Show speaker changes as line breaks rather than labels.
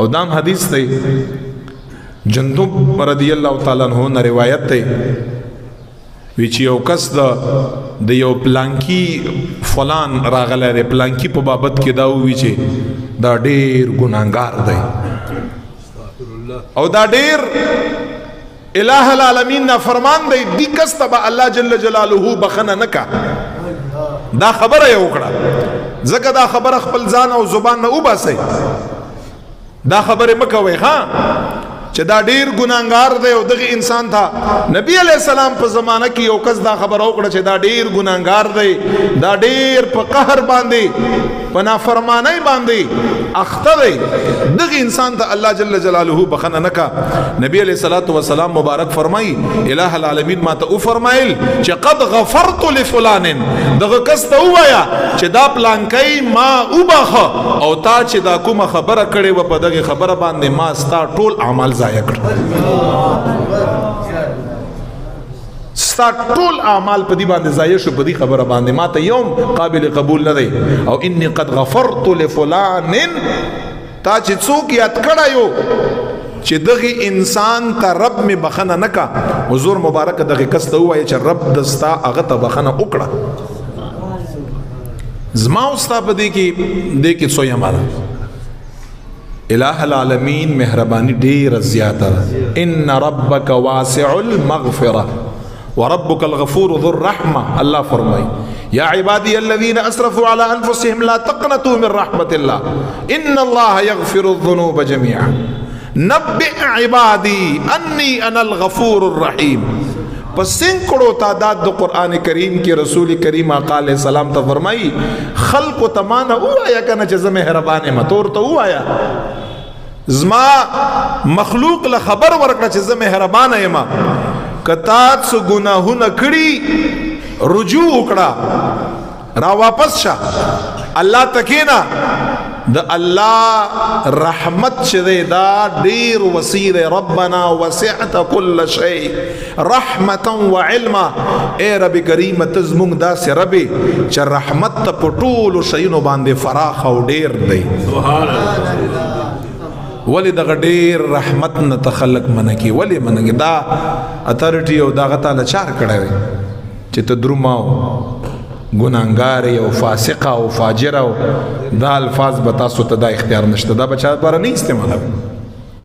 او دام حدیث دی جندب رضی اللہ تعالی عنہ نه روایت دی وی چې یو کس د یو پلانکی فلان راغلی دی پلانکی په بابت کې دا وی چې دا ډیر ګناهګار دی او دا ډیر الہ العالمین نا فرمان دی دی کس ته الله جل جلاله بخنه نکا دا خبره یو کړه ځکه دا خبره خپل ځان او زبان نه وباسي دا خبره مکوي ها چې دا ډیر ګناهګار دی او دغه انسان تھا نبی علیہ السلام په زمانہ کې یو کس دا خبر وکړه چې دا ډیر ګناهګار دی دا ډیر په قهر باندې په نافرمانی باندې اخته دی دغه انسان ته الله جل جلاله بخنه نکا نبی علیہ الصلوۃ والسلام مبارک فرمای الہ العالمین ما ته او فرمایل چې قد غفرت لفلان دغه کس ته وایا چې دا پلانکای ما وبخه او تا چې دا کومه خبره کړې و په دغه خبره باندې ما ستا ټول اعمال ضایع کړ ستا ټول اعمال په دې باندې ضایع شو په دې خبره باندې ما ته یوم قابل قبول نه دی او انی قد غفرت لفلان تا چې څوک یاد کړایو چې دغه انسان ته رب می بخنه نکا حضور مبارک دغه کس ته وایي چې رب دستا هغه ته بخنه وکړه زما استا په دې کې سویا مالا الہ العالمین مهربانی ډیر زیاته ان ربک واسع المغفرة وربك الغفور ذو الرحمة الله فرمای يا عبادي الذين اسرفوا على انفسهم لا تقنطوا من رحمة الله ان الله يغفر الذنوب جميعا نبئ عبادي اني انا الغفور الرحيم پس سینکڑو تعداد دو قرآن کریم کی رسول کریم آقا علیہ السلام تا فرمائی خلق و تمانا او آیا کنا چیز مہربان مطور تا او آیا زما مخلوق لخبر ورکڑا چیز مہربان ایما کتات سو گناہو نکڑی رجوع اکڑا را واپس شا اللہ تکینا دا اللہ رحمت چدے دا دیر وسیر ربنا وسعت کل شیء رحمتا وعلما اے رب کریم تزمونگ دا سی ربی چا رحمت تا پٹول شیئنو باندے فراخ و دیر دے ولی دا غدیر رحمت نا تخلق منکی ولی منکی دا اتارٹی او دا غتا لچار کڑے چی تدرماو گناہگار او فاسق او فاجر او دا الفاظ بتا سو ته دا اختیار نشته دا بچا بار نه استعمالوي